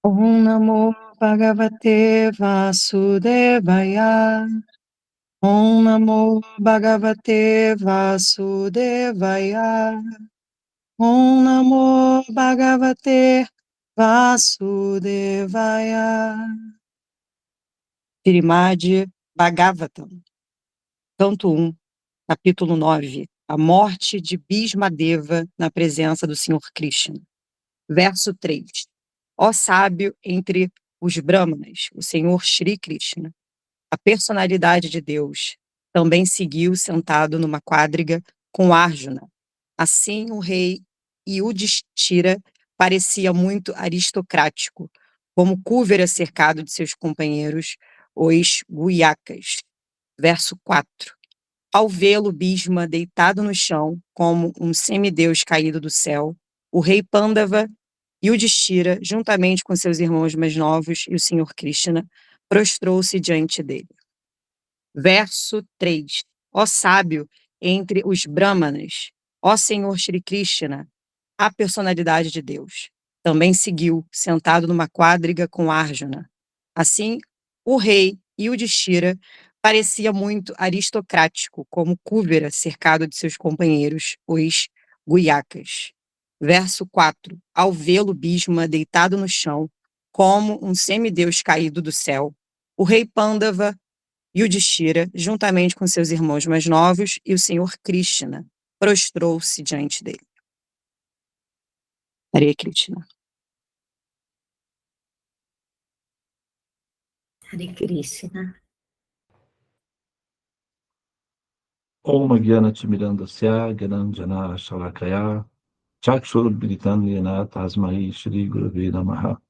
Om Namo Bhagavate Vasudevaya. Om Namo Bhagavate Vasudevaya. Om Namo Bhagavate Vasudevaya. Srimad Bhagavatam, Canto 1, Capítulo 9, A Morte de Bhismadeva na Presença do Senhor Krishna. Verso 3. Ó sábio entre os Brahmanas, o Senhor Shri Krishna, a personalidade de Deus, também seguiu sentado numa quadriga com Arjuna. Assim, o rei Yudhishthira parecia muito aristocrático, como Kúvera cercado de seus companheiros, os Guyakas. Verso 4. Ao vê-lo, Bhisma deitado no chão, como um semideus caído do céu, o rei Pandava Yudhishthira, juntamente com seus irmãos mais novos e o Senhor Krishna, prostrou-se diante dele. Verso 3. Ó sábio entre os Brahmanas, ó Senhor Shri Krishna, a personalidade de Deus, também seguiu, sentado numa quadriga com Arjuna. Assim, o rei Yudhishthira parecia muito aristocrático, como Kúvera cercado de seus companheiros, os Guyakas. Verso 4. Ao vê-lo, Bhisma deitado no chão, como um semideus caído do céu, o rei Pandava Yudhishthira, juntamente com seus irmãos mais novos e o Senhor Krishna, prostrou-se diante dele. Hare Krishna. Hare Krishna. Om Gyanatimirandasya Gyananjana Shalakaya Chakshurudbiritan Yena Tasmai Shri Gurave Namaha.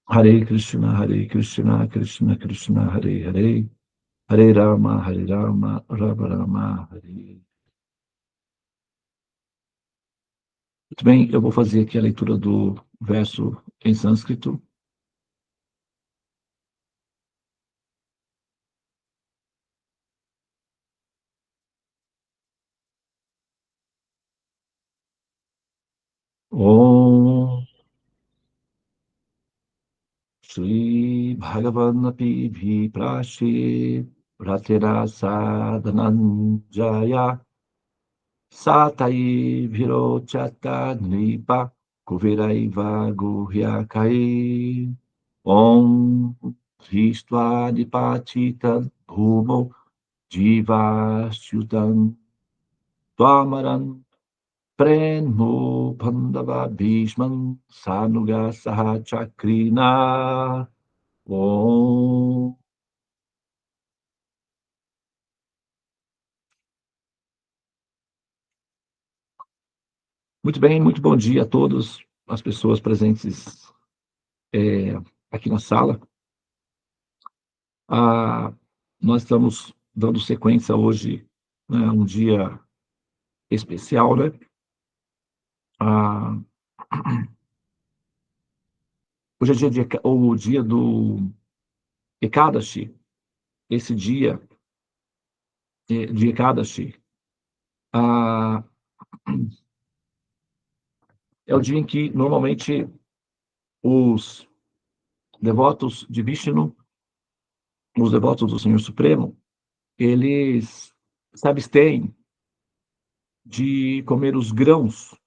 Hare Krishna, Krishna Krishna, Hare Hare, Hare Rama, Rama Rama, Hare. Muito bem, eu vou fazer aqui a leitura do verso em sânscrito. Om Shri Bhagavan Api Prashi Ratera Sadhananjaya Satai Virochata Nipa Kuviraiva Guhyakai Om Histva Dipachita Bhumo Jivasyutam Twamaran Prenmo Pandava Bhishman Sanuga Saha Chakrina Om. Muito bem, muito bom dia a todos as pessoas presentes aqui na sala. Nós estamos dando sequência hoje, né, um dia especial, né? Hoje é o dia do Ekadashi. Esse dia de Ekadashi é o dia em que, normalmente, os devotos de Vishnu, os devotos do Senhor Supremo, eles se abstêm de comer os grãos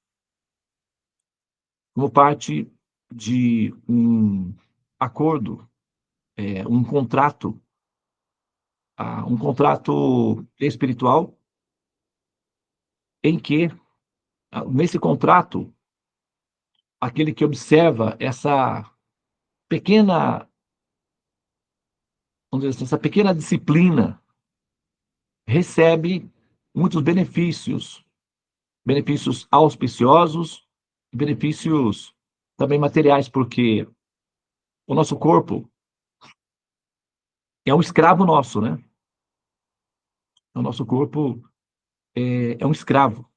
como parte de um acordo, um contrato espiritual, em que, nesse contrato, aquele que observa essa pequena, vamos dizer assim, essa pequena disciplina, recebe muitos benefícios auspiciosos, benefícios também materiais, porque o nosso corpo é um escravo nosso, né? O nosso corpo é um escravo.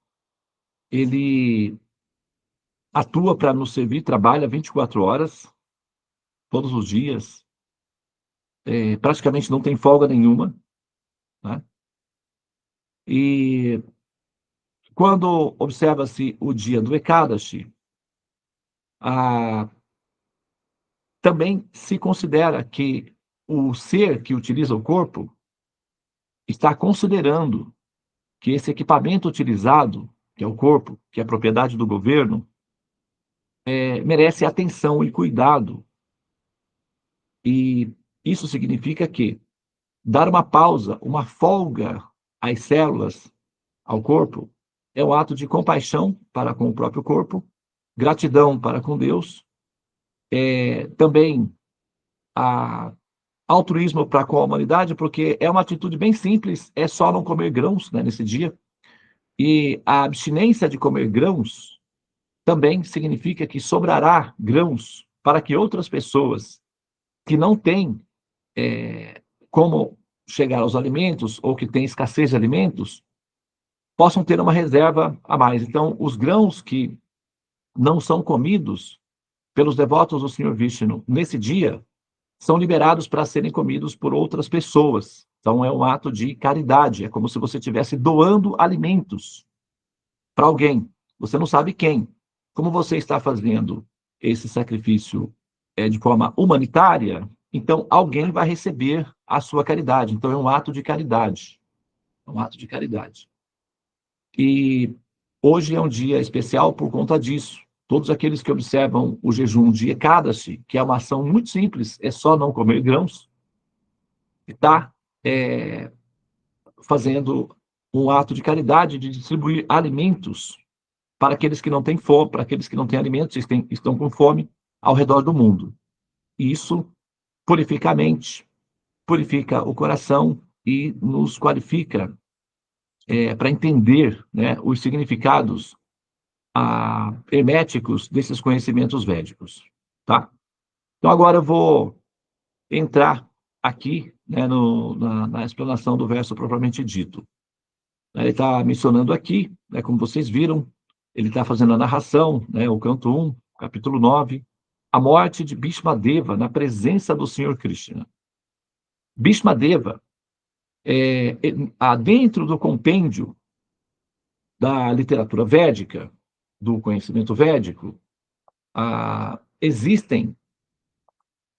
Ele atua para nos servir, trabalha 24 horas, todos os dias, praticamente não tem folga nenhuma, né? E quando observa-se o dia do Ekadashi, Também se considera que o ser que utiliza o corpo está considerando que esse equipamento utilizado, que é o corpo, que é propriedade do governo, merece atenção e cuidado. E isso significa que dar uma pausa, uma folga às células, ao corpo, é um ato de compaixão para com o próprio corpo, gratidão para com Deus, também altruísmo para com a humanidade, porque é uma atitude bem simples, é só não comer grãos, né, nesse dia. E a abstinência de comer grãos também significa que sobrará grãos para que outras pessoas que não têm como chegar aos alimentos ou que têm escassez de alimentos possam ter uma reserva a mais. Então, os grãos que não são comidos pelos devotos do Senhor Vishnu nesse dia são liberados para serem comidos por outras pessoas. Então, é um ato de caridade, é como se você estivesse doando alimentos para alguém. Você não sabe quem. Como você está fazendo esse sacrifício de forma humanitária, então alguém vai receber a sua caridade. Então, é um ato de caridade. É um ato de caridade. E hoje é um dia especial por conta disso. Todos aqueles que observam o jejum de Ekadashi, que é uma ação muito simples, é só não comer grãos, está fazendo um ato de caridade de distribuir alimentos para aqueles que não têm fome, para aqueles que não têm alimentos, estão com fome ao redor do mundo. E isso purifica a mente, purifica o coração e nos qualifica para entender, né, os significados herméticos desses conhecimentos védicos, tá? Então, agora eu vou entrar aqui, né, na explanação do verso propriamente dito. Ele está mencionando aqui, né, como vocês viram, ele está fazendo a narração, né, o canto 1, capítulo 9, a morte de Bhishmadeva na presença do Senhor Krishna. Bhishmadeva, dentro do compêndio da literatura védica, do conhecimento védico, existem,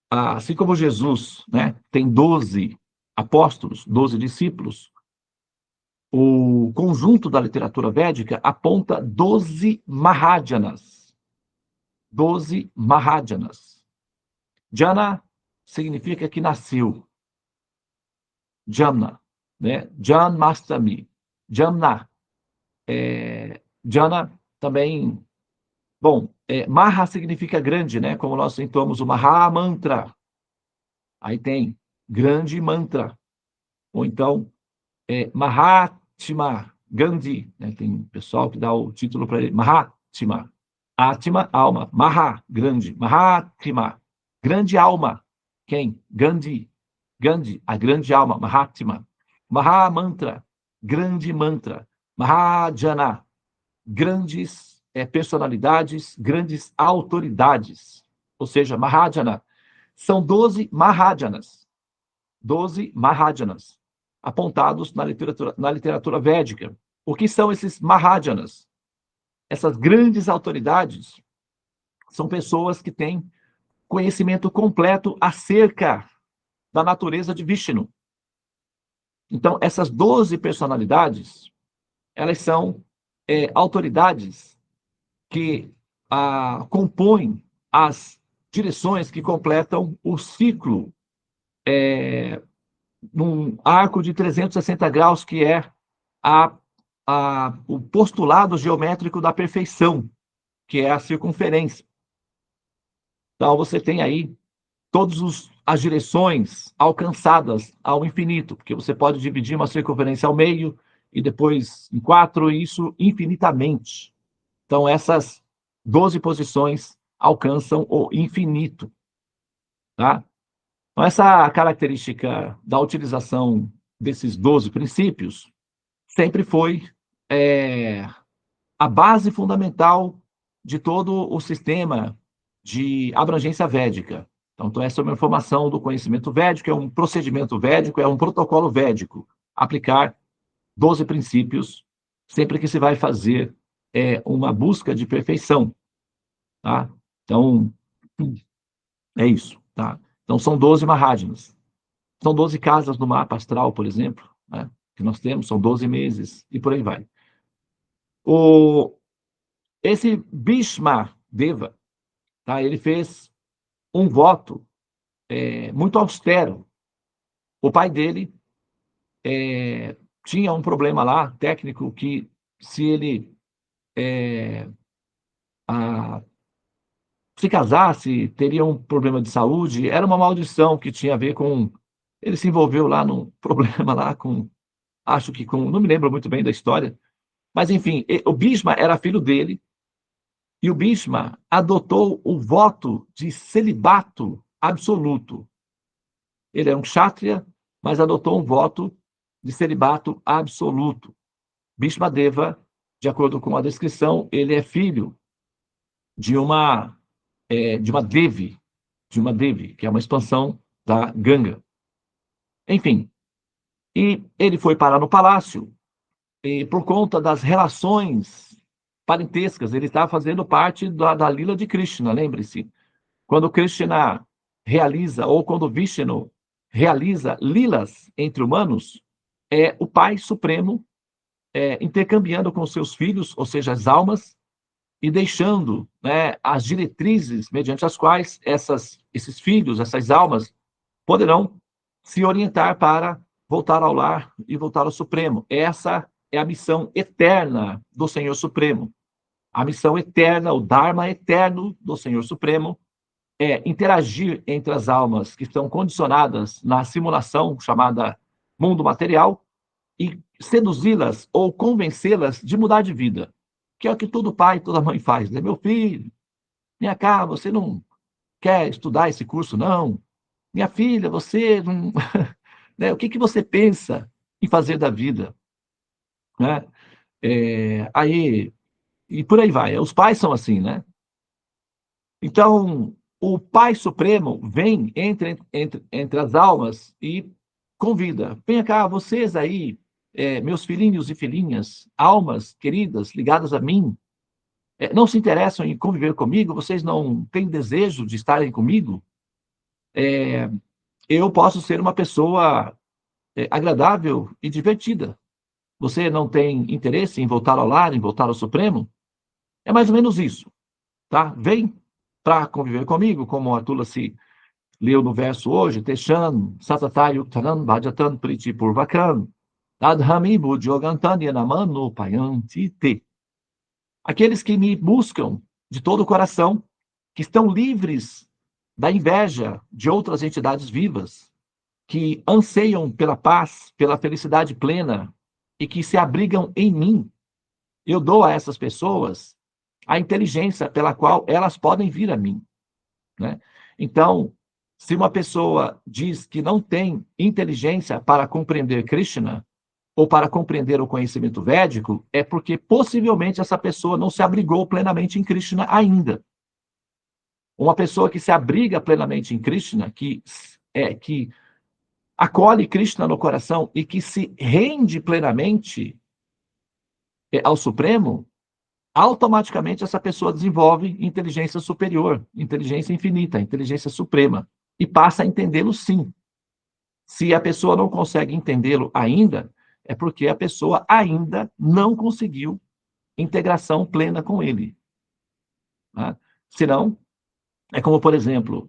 assim como Jesus, né, tem 12 apóstolos, 12 discípulos, o conjunto da literatura védica aponta 12 Mahajanas. 12 Mahajanas. Jana significa que nasceu. Jamna, né? Janmastami. Jamna. Jana também. Bom, Maha significa grande, né? Como nós entoamos o Maha Mantra. Aí tem grande mantra. Ou então, Mahatma Gandhi, né? Tem pessoal que dá o título para ele, Mahatma. Atma, alma. Maha, grande. Mahatma, grande alma. Quem? Gandhi. Gandhi, a grande alma. Mahatma. Maha Mantra, grande mantra. Mahajana, grandes personalidades, grandes autoridades. Ou seja, Mahajana. São 12 Mahajanas. 12 Mahajanas apontados na literatura védica. O que são esses Mahajanas? Essas grandes autoridades são pessoas que têm conhecimento completo acerca da natureza de Vishnu. Então, essas 12 personalidades, elas são autoridades que compõem as direções que completam o ciclo num arco de 360 graus, que é o postulado geométrico da perfeição, que é a circunferência. Então, você tem aí todas as direções alcançadas ao infinito, porque você pode dividir uma circunferência ao meio e depois em 4, e isso infinitamente. Então, essas 12 posições alcançam o infinito. Tá? Então, essa característica da utilização desses 12 princípios sempre foi a base fundamental de todo o sistema de abrangência védica. Então, essa é uma informação do conhecimento védico, é um procedimento védico, é um protocolo védico. Aplicar 12 princípios sempre que se vai fazer uma busca de perfeição. Tá? Então, é isso, tá? Então, são 12 Mahajnas. São 12 casas no mapa astral, por exemplo, né, que nós temos, são 12 meses, e por aí vai. Esse Bhishma Deva, tá, ele fez um voto muito austero. O pai dele tinha um problema lá, técnico, que se ele se casasse, teria um problema de saúde, era uma maldição que tinha a ver com... Ele se envolveu lá num problema lá com... Acho que com... Não me lembro muito bem da história, mas enfim, o Bhishma era filho dele, e o Bhishma adotou o voto de celibato absoluto. Ele é um kshatriya, mas adotou um voto de celibato absoluto. Bhishma Deva, de acordo com a descrição, ele é filho de uma Devi, que é uma expansão da Ganga. Enfim, e ele foi parar no palácio, e por conta das relações parentescas, ele estava fazendo parte da lila de Krishna, lembre-se. Quando Krishna realiza, ou quando Vishnu realiza lilas entre humanos, é o Pai Supremo intercambiando com seus filhos, ou seja, as almas, e deixando, né, as diretrizes mediante as quais esses filhos, essas almas, poderão se orientar para voltar ao lar e voltar ao Supremo. Essa é a missão eterna do Senhor Supremo. A missão eterna, o Dharma eterno do Senhor Supremo é interagir entre as almas que estão condicionadas na simulação chamada mundo material e seduzi-las ou convencê-las de mudar de vida, que é o que todo pai, toda mãe faz, né? Meu filho, vem cá, você não quer estudar esse curso, não? Minha filha, você não... né? O que você pensa em fazer da vida? Né? Aí, e por aí vai. Os pais são assim, né? Então, o Pai Supremo vem entre as almas e convida. Venha cá, vocês aí, meus filhinhos e filhinhas, almas queridas, ligadas a mim, não se interessam em conviver comigo? Vocês não têm desejo de estarem comigo? Eu posso ser uma pessoa agradável e divertida. Você não tem interesse em voltar ao lar, em voltar ao Supremo? É mais ou menos isso, tá? Vem para conviver comigo, como a Tulasi leu no verso hoje, Teshan, Satatayu, Tanan, Bhajatan, Priti, Purvakan, Adhami, Budyogantan, Yanamanu, Payantite. Aqueles que me buscam de todo o coração, que estão livres da inveja de outras entidades vivas, que anseiam pela paz, pela felicidade plena e que se abrigam em mim. Eu dou a essas pessoas a inteligência pela qual elas podem vir a mim, né? Então, se uma pessoa diz que não tem inteligência para compreender Krishna ou para compreender o conhecimento védico, é porque possivelmente essa pessoa não se abrigou plenamente em Krishna ainda. Uma pessoa que se abriga plenamente em Krishna, que acolhe Krishna no coração e que se rende plenamente ao Supremo, automaticamente essa pessoa desenvolve inteligência superior, inteligência infinita, inteligência suprema, e passa a entendê-lo sim. Se a pessoa não consegue entendê-lo ainda, é porque a pessoa ainda não conseguiu integração plena com ele. Né? Senão, é como, por exemplo,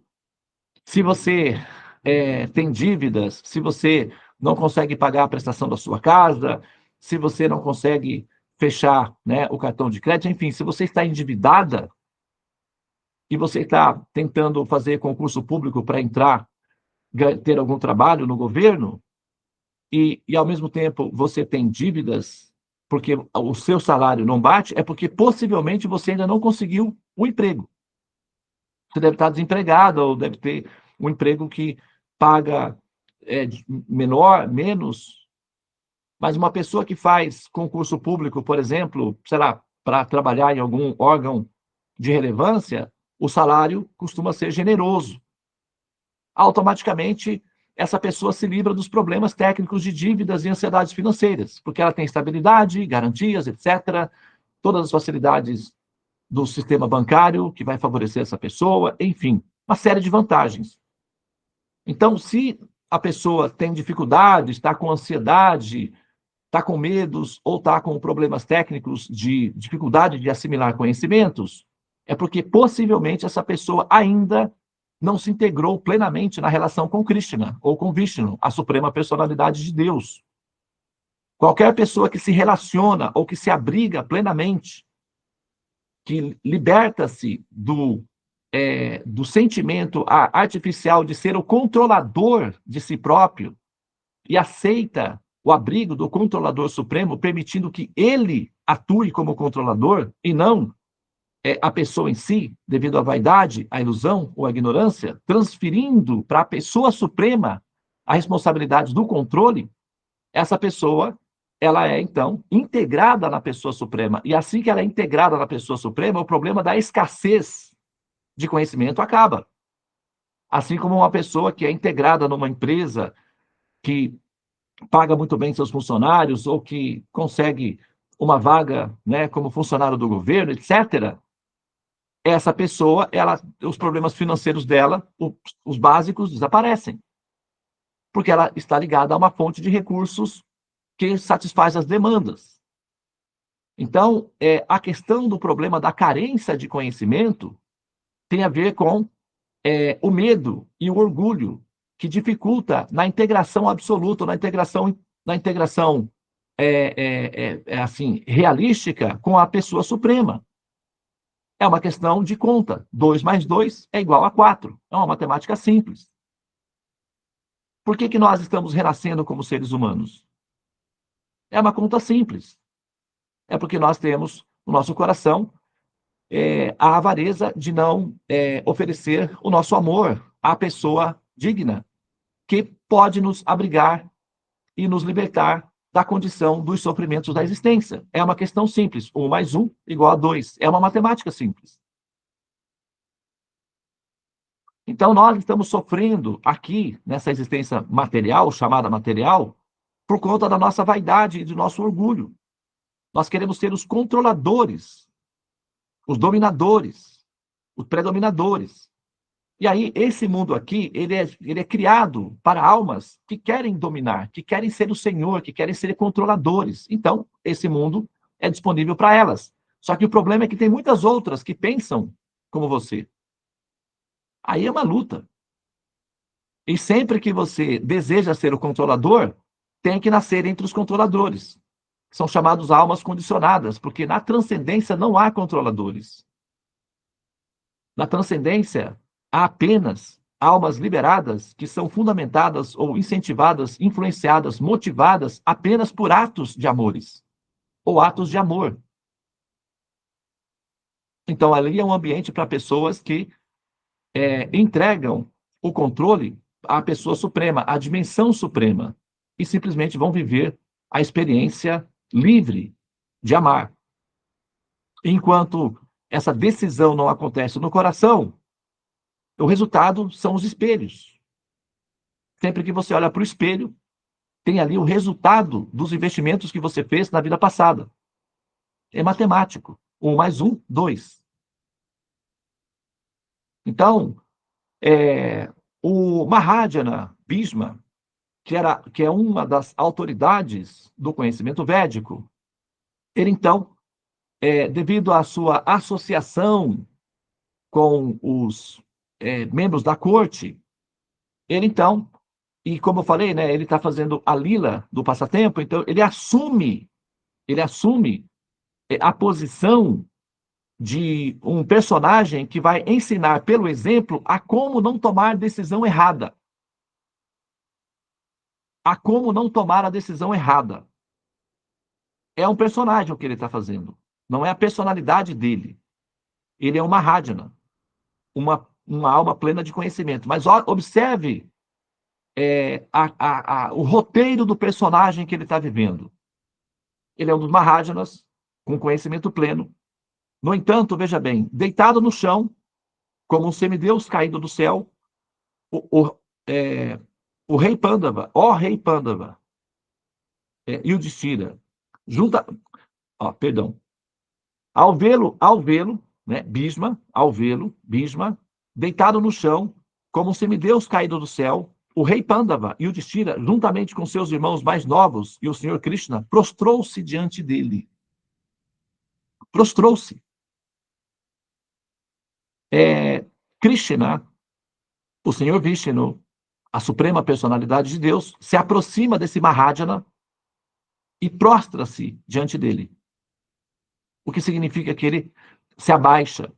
se você tem dívidas, se você não consegue pagar a prestação da sua casa, se você não consegue fechar, né, o cartão de crédito, enfim, se você está endividada e você está tentando fazer concurso público para entrar, ter algum trabalho no governo, e ao mesmo tempo você tem dívidas porque o seu salário não bate, é porque possivelmente você ainda não conseguiu o emprego. Você deve estar desempregado, ou deve ter um emprego que paga menos. Mas uma pessoa que faz concurso público, por exemplo, sei lá, para trabalhar em algum órgão de relevância, o salário costuma ser generoso. Automaticamente, essa pessoa se livra dos problemas técnicos de dívidas e ansiedades financeiras, porque ela tem estabilidade, garantias, etc., todas as facilidades do sistema bancário, que vai favorecer essa pessoa, enfim, uma série de vantagens. Então, se a pessoa tem dificuldade, está com ansiedade, está com medos ou está com problemas técnicos de dificuldade de assimilar conhecimentos, é porque possivelmente essa pessoa ainda não se integrou plenamente na relação com Krishna ou com Vishnu, a suprema personalidade de Deus. Qualquer pessoa que se relaciona ou que se abriga plenamente, que liberta-se do sentimento artificial de ser o controlador de si próprio e aceita o abrigo do controlador supremo, permitindo que ele atue como controlador e não a pessoa em si, devido à vaidade, à ilusão ou à ignorância, transferindo para a pessoa suprema a responsabilidade do controle, essa pessoa, ela é, então, integrada na pessoa suprema. E assim que ela é integrada na pessoa suprema, o problema da escassez de conhecimento acaba. Assim como uma pessoa que é integrada numa empresa que paga muito bem seus funcionários ou que consegue uma vaga, né, como funcionário do governo, etc., essa pessoa, os problemas financeiros dela, os básicos, desaparecem. Porque ela está ligada a uma fonte de recursos que satisfaz as demandas. Então, a questão do problema da carência de conhecimento tem a ver com o medo e o orgulho que dificulta na integração absoluta, na integração assim, realística com a pessoa suprema. É uma questão de conta. 2 mais 2 é igual a 4. É uma matemática simples. Por que nós estamos renascendo como seres humanos? É uma conta simples. É porque nós temos no nosso coração a avareza de não oferecer o nosso amor à pessoa digna, que pode nos abrigar e nos libertar da condição dos sofrimentos da existência. É uma questão simples. 1 mais 1 igual a 2. É uma matemática simples. Então, nós estamos sofrendo aqui, nessa existência material, chamada material, por conta da nossa vaidade e do nosso orgulho. Nós queremos ser os controladores, os dominadores, os predominadores. E aí, esse mundo aqui, ele é criado para almas que querem dominar, que querem ser o senhor, que querem ser controladores. Então, esse mundo é disponível para elas. Só que o problema é que tem muitas outras que pensam como você. Aí é uma luta. E sempre que você deseja ser o controlador, tem que nascer entre os controladores. São chamados almas condicionadas, porque na transcendência não há controladores. Na transcendência, há apenas almas liberadas que são fundamentadas ou incentivadas, influenciadas, motivadas apenas por atos de amores ou atos de amor. Então, ali é um ambiente para pessoas que entregam o controle à pessoa suprema, à dimensão suprema, e simplesmente vão viver a experiência livre de amar. Enquanto essa decisão não acontece no coração, o resultado são os espelhos. Sempre que você olha para o espelho, tem ali o resultado dos investimentos que você fez na vida passada. É matemático. 1 mais 1, 2. Então, o Mahayana Bhishma, que é uma das autoridades do conhecimento védico, ele então, devido à sua associação com os membros da corte, ele então, e como eu falei, né, ele está fazendo a lila do passatempo, então ele assume a posição de um personagem que vai ensinar pelo exemplo a como não tomar decisão errada. A como não tomar a decisão errada. É um personagem o que ele está fazendo. Não é a personalidade dele. Ele é uma Mahayana, uma alma plena de conhecimento. Mas observe o roteiro do personagem que ele está vivendo. Ele é um dos Mahayanas, com conhecimento pleno. No entanto, veja bem, deitado no chão, como um semideus caído do céu, o rei Pandava, rei Pandava, Yudhishthira, ao vê-lo, né? Bhishma, ao vê-lo, Bhishma, deitado no chão, como um semideus caído do céu, o rei Pandava e Yudhishthira, juntamente com seus irmãos mais novos e o Senhor Krishna, prostrou-se diante dele. Prostrou-se. Krishna, o Senhor Vishnu, a suprema personalidade de Deus, se aproxima desse Mahajana e prostra-se diante dele. O que significa que ele se abaixa,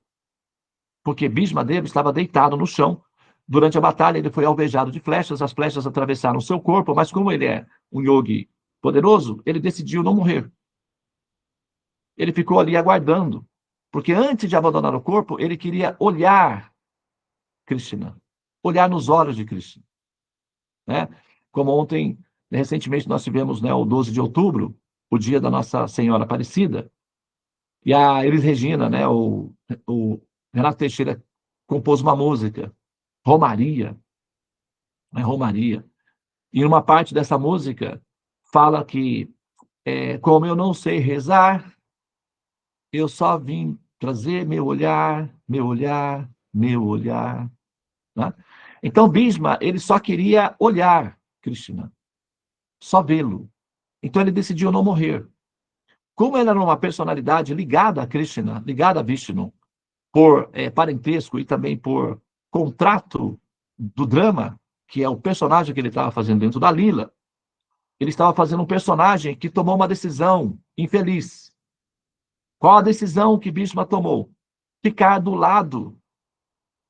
porque Bhishma Deva estava deitado no chão. Durante a batalha, ele foi alvejado de flechas, as flechas atravessaram o seu corpo, mas como ele é um yogi poderoso, ele decidiu não morrer. Ele ficou ali aguardando, porque antes de abandonar o corpo, ele queria olhar Krishna, olhar nos olhos de Krishna. Né? Como ontem, recentemente, nós tivemos, né, o 12 de outubro, o dia da Nossa Senhora Aparecida, e a Elis Regina, né, o Renato Teixeira, compôs uma música, Romaria, né, Romaria. E uma parte dessa música fala que, como eu não sei rezar, eu só vim trazer meu olhar, meu olhar, meu olhar. Né? Então, Bhishma, ele só queria olhar Krishna, só vê-lo. Então, ele decidiu não morrer. Como ele era uma personalidade ligada a Krishna, ligada a Vishnu, por parentesco e também por contrato do drama, que é o personagem que ele estava fazendo dentro da Lila, ele estava fazendo um personagem que tomou uma decisão infeliz. Qual a decisão que Bhishma tomou? Ficar do lado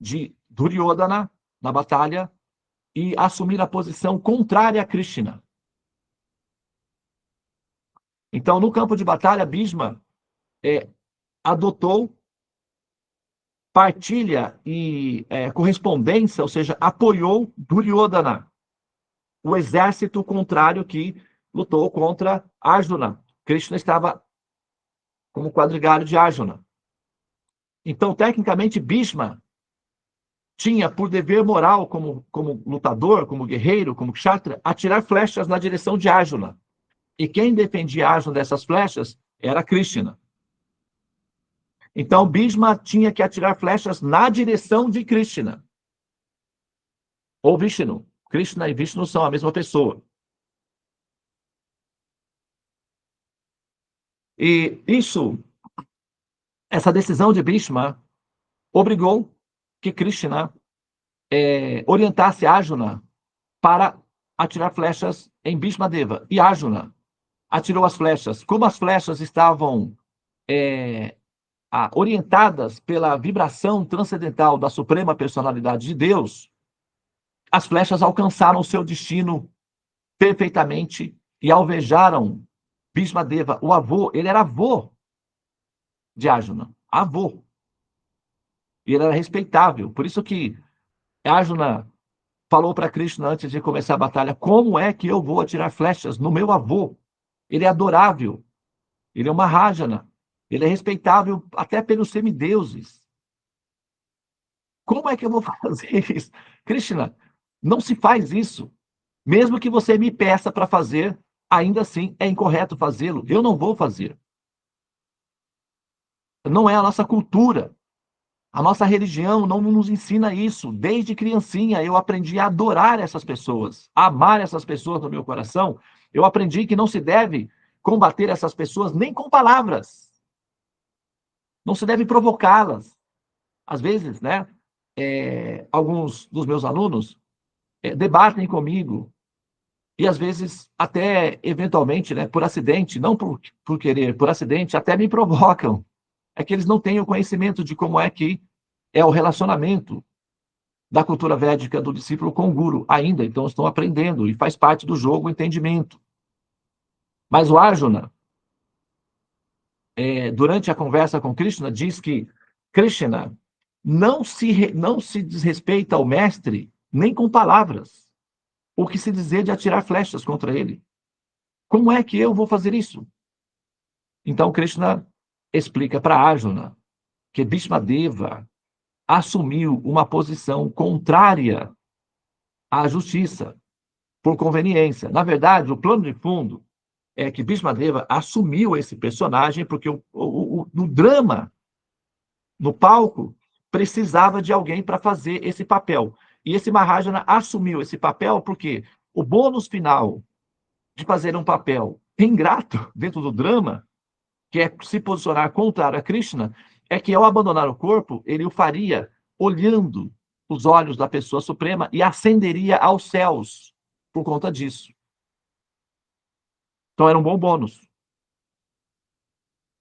de Duryodhana na batalha e assumir a posição contrária a Krishna. Então, no campo de batalha, Bhishma adotou partilha e correspondência, ou seja, apoiou Duryodhana, o exército contrário que lutou contra Arjuna. Krishna estava como quadrigário de Arjuna. Então, tecnicamente, Bhishma tinha por dever moral, como lutador, como guerreiro, como kshatriya, atirar flechas na direção de Arjuna. E quem defendia Arjuna dessas flechas era Krishna. Então, Bhishma tinha que atirar flechas na direção de Krishna. Ou Vishnu. Krishna e Vishnu são a mesma pessoa. E essa decisão de Bhishma obrigou que Krishna orientasse Arjuna para atirar flechas em Bhishma Deva. E Arjuna atirou as flechas. Como as flechas estavam orientadas pela vibração transcendental da suprema personalidade de Deus, as flechas alcançaram o seu destino perfeitamente e alvejaram Bhishma Deva, o avô. Ele era avô de Arjuna, avô. E ele era respeitável. Por isso que Arjuna falou para Krishna antes de começar a batalha: como é que eu vou atirar flechas no meu avô? Ele é adorável. Ele é uma Mahajana. Ele é respeitável até pelos semideuses. Como é que eu vou fazer isso? Krishna, não se faz isso. Mesmo que você me peça para fazer, ainda assim é incorreto fazê-lo. Eu não vou fazer. Não é a nossa cultura. A nossa religião não nos ensina isso. Desde criancinha eu aprendi a adorar essas pessoas, a amar essas pessoas no meu coração. Eu aprendi que não se deve combater essas pessoas nem com palavras. Não se deve provocá-las. Às vezes, né, alguns dos meus alunos debatem comigo e às vezes até eventualmente, né, por acidente, não por querer, por acidente, até me provocam. É que eles não têm o conhecimento de como é que é o relacionamento da cultura védica do discípulo com o guru ainda. Então, estão aprendendo e faz parte do jogo o entendimento. Mas o Arjuna, durante a conversa com Krishna, diz que Krishna não se desrespeita ao mestre nem com palavras. O que se dizer de atirar flechas contra ele? Como é que eu vou fazer isso? Então, Krishna explica para Arjuna que Bhishma Deva assumiu uma posição contrária à justiça, por conveniência. Na verdade, o plano de fundo é que Bhishma Deva assumiu esse personagem porque o drama no palco, precisava de alguém para fazer esse papel. E esse Maharaja assumiu esse papel porque o bônus final de fazer um papel ingrato dentro do drama, que é se posicionar contrário a Krishna, é que ao abandonar o corpo, ele o faria olhando os olhos da pessoa suprema e ascenderia aos céus por conta disso. Então era um bom bônus.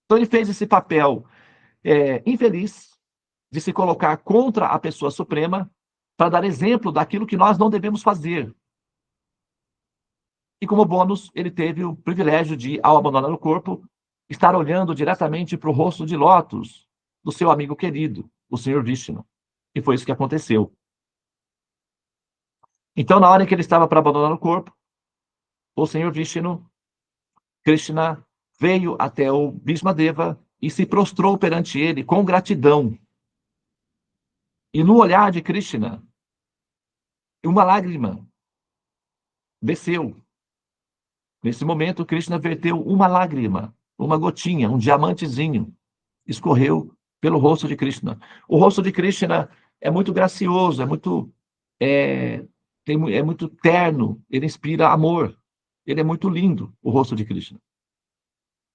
Então ele fez esse papel infeliz de se colocar contra a pessoa suprema para dar exemplo daquilo que nós não devemos fazer. E como bônus, ele teve o privilégio de, ao abandonar o corpo, estar olhando diretamente para o rosto de lótus do seu amigo querido, o Senhor Vishnu. E foi isso que aconteceu. Então, na hora em que ele estava para abandonar o corpo, o Senhor Vishnu, Krishna, veio até o Bhismadeva e se prostrou perante ele com gratidão. E no olhar de Krishna, uma lágrima desceu. Nesse momento, Krishna verteu uma lágrima, uma gotinha, um diamantezinho, escorreu pelo rosto de Krishna. O rosto de Krishna é muito gracioso, é muito terno, ele inspira amor. Ele é muito lindo, o rosto de Krishna.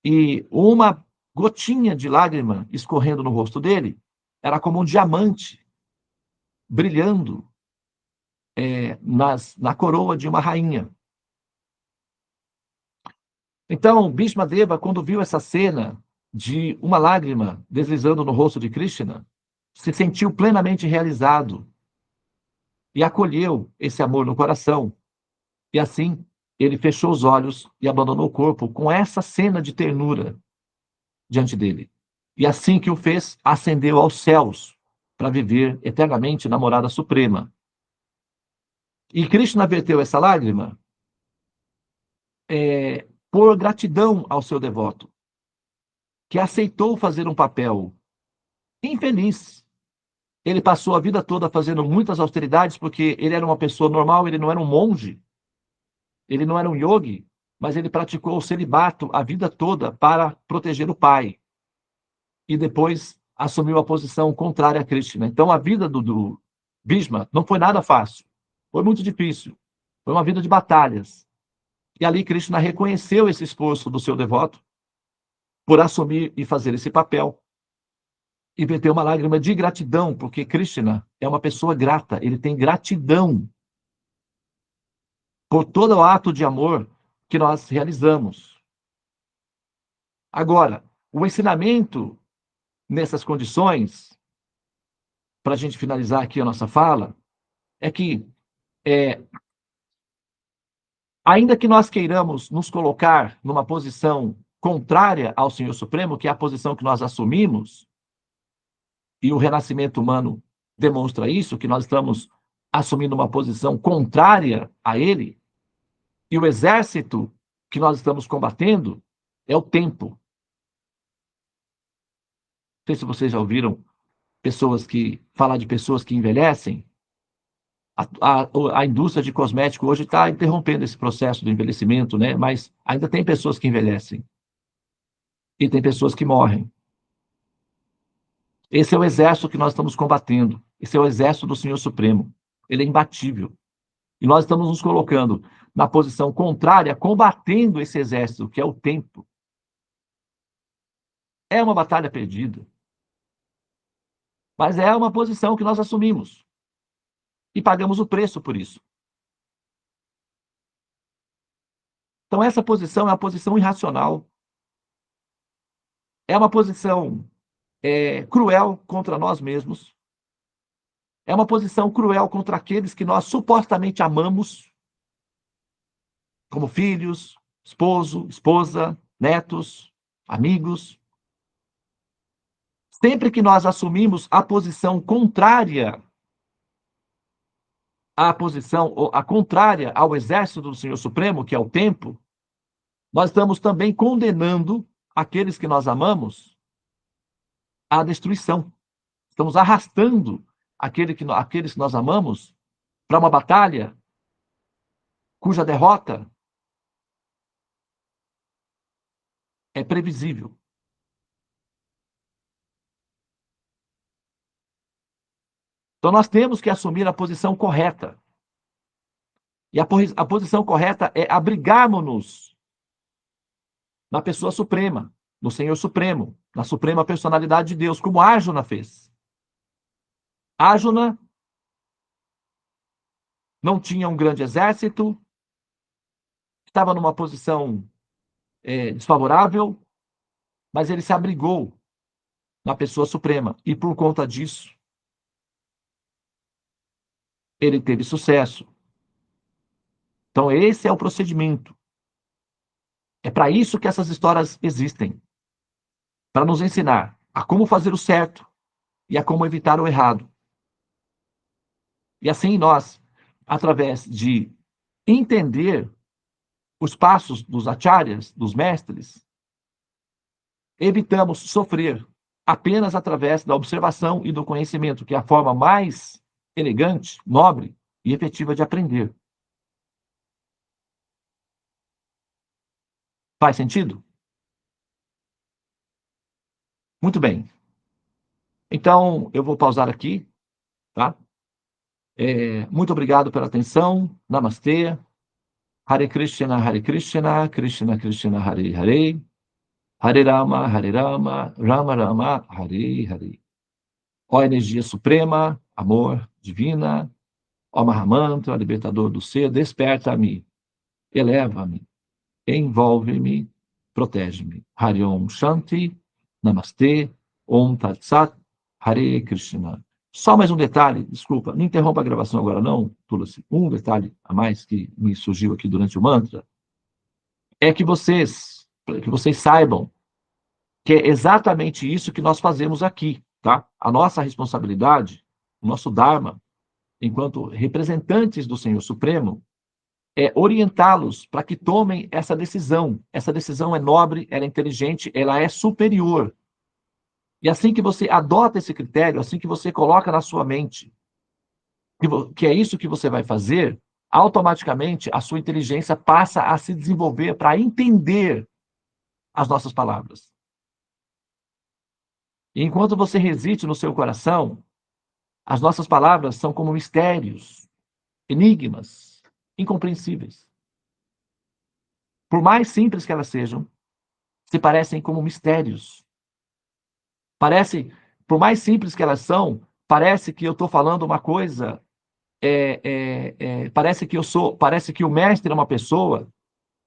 E uma gotinha de lágrima escorrendo no rosto dele era como um diamante brilhando na coroa de uma rainha. Então, Bhismadeva, quando viu essa cena de uma lágrima deslizando no rosto de Krishna, se sentiu plenamente realizado e acolheu esse amor no coração. E assim, ele fechou os olhos e abandonou o corpo com essa cena de ternura diante dele. E assim que o fez, ascendeu aos céus para viver eternamente na morada suprema. E Krishna verteu essa lágrima por gratidão ao seu devoto, que aceitou fazer um papel infeliz. Ele passou a vida toda fazendo muitas austeridades, porque ele era uma pessoa normal, ele não era um monge, ele não era um yogi, mas ele praticou o celibato a vida toda para proteger o pai. E depois assumiu a posição contrária a Krishna. Então a vida do Bhishma não foi nada fácil. Foi muito difícil. Foi uma vida de batalhas. E ali Krishna reconheceu esse esforço do seu devoto por assumir e fazer esse papel. E verteu uma lágrima de gratidão, porque Krishna é uma pessoa grata, ele tem gratidão por todo o ato de amor que nós realizamos. Agora, o ensinamento nessas condições, para a gente finalizar aqui a nossa fala, é que, ainda que nós queiramos nos colocar numa posição contrária ao Senhor Supremo, que é a posição que nós assumimos, e o renascimento humano demonstra isso, que nós estamos assumindo uma posição contrária a ele, e o exército que nós estamos combatendo é o tempo. Não sei se vocês já ouviram falar de pessoas que envelhecem. A indústria de cosmético hoje está interrompendo esse processo do envelhecimento, né? Mas ainda tem pessoas que envelhecem. E tem pessoas que morrem. Esse é o exército que nós estamos combatendo. Esse é o exército do Senhor Supremo. Ele é imbatível. E nós estamos nos colocando na posição contrária, combatendo esse exército, que é o tempo. É uma batalha perdida. Mas é uma posição que nós assumimos. E pagamos o preço por isso. Então, essa posição é uma posição irracional. É uma posição cruel contra nós mesmos. É uma posição cruel contra aqueles que nós supostamente amamos, como filhos, esposo, esposa, netos, amigos. Sempre que nós assumimos a posição contrária contrária ao exército do Senhor Supremo, que é o tempo, nós estamos também condenando aqueles que nós amamos à destruição. Estamos arrastando aqueles que nós amamos para uma batalha cuja derrota é previsível. Então, nós temos que assumir a posição correta. E a posição correta é abrigarmos-nos na pessoa suprema, no Senhor Supremo, na suprema personalidade de Deus, como Arjuna fez. Arjuna não tinha um grande exército, estava numa posição desfavorável, mas ele se abrigou na pessoa suprema. E por conta disso, ele teve sucesso. Então, esse é o procedimento. É para isso que essas histórias existem. Para nos ensinar a como fazer o certo e a como evitar o errado. E assim nós, através de entender os passos dos acharyas, dos mestres, evitamos sofrer apenas através da observação e do conhecimento, que é a forma mais elegante, nobre e efetiva de aprender. Faz sentido? Muito bem. Então, eu vou pausar aqui, tá? Muito obrigado pela atenção. Namastê. Hare Krishna, Krishna Krishna, Hare Hare. Hare Rama, Rama Rama, Hare Hare. Ó energia suprema, amor, divina, ó Mahamantra, libertador do ser, desperta-me, eleva-me, envolve-me, protege-me. Hare Om Shanti, Namastê, Om Tat Sat, Hare Krishna. Só mais um detalhe, desculpa, não interrompa a gravação agora não, Tulasi. Um detalhe a mais que me surgiu aqui durante o mantra, é que vocês saibam que é exatamente isso que nós fazemos aqui, tá? A nossa responsabilidade, o nosso Dharma, enquanto representantes do Senhor Supremo, é orientá-los para que tomem essa decisão. Essa decisão é nobre, ela é inteligente, ela é superior. E assim que você adota esse critério, assim que você coloca na sua mente que é isso que você vai fazer, automaticamente a sua inteligência passa a se desenvolver para entender as nossas palavras. E enquanto você reside no seu coração, as nossas palavras são como mistérios, enigmas, incompreensíveis. Por mais simples que elas sejam, se parecem como mistérios. Por mais simples que elas são, parece que eu estou falando uma coisa, parece que o mestre é uma pessoa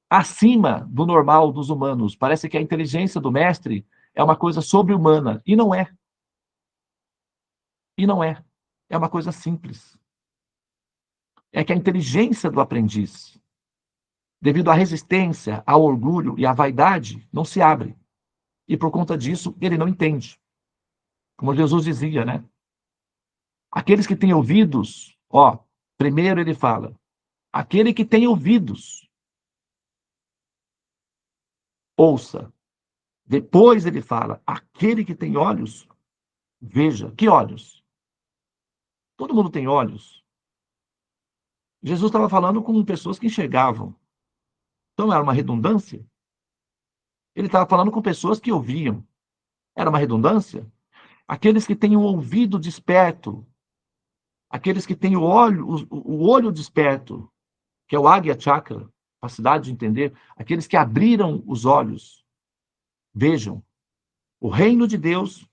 acima do normal dos humanos. Parece que a inteligência do mestre é uma coisa sobre-humana, e não é. E não é. É uma coisa simples. É que a inteligência do aprendiz, devido à resistência, ao orgulho e à vaidade, não se abre. E por conta disso, ele não entende. Como Jesus dizia, né? Aqueles que têm ouvidos, primeiro ele fala, aquele que tem ouvidos, ouça. Depois ele fala, aquele que tem olhos, veja. Que olhos? Todo mundo tem olhos. Jesus estava falando com pessoas que enxergavam. Então era uma redundância? Ele estava falando com pessoas que ouviam. Era uma redundância? Aqueles que têm o ouvido desperto, aqueles que têm o olho desperto, que é o Agya Chakra, capacidade de entender, aqueles que abriram os olhos, vejam, o reino de Deus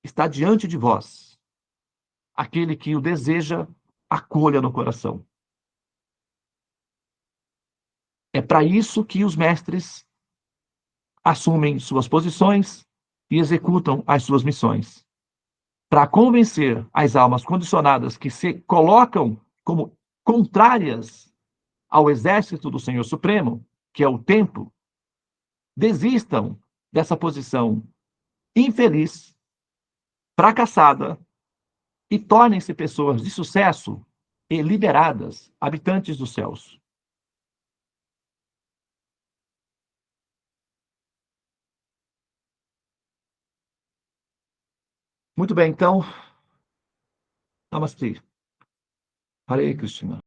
está diante de vós. Aquele que o deseja, acolha no coração. É para isso que os mestres assumem suas posições e executam as suas missões. Para convencer as almas condicionadas que se colocam como contrárias ao exército do Senhor Supremo, que é o tempo, desistam dessa posição infeliz, fracassada, e tornem-se pessoas de sucesso e liberadas, habitantes dos céus. Muito bem, então, Namastê. Hare Krishna.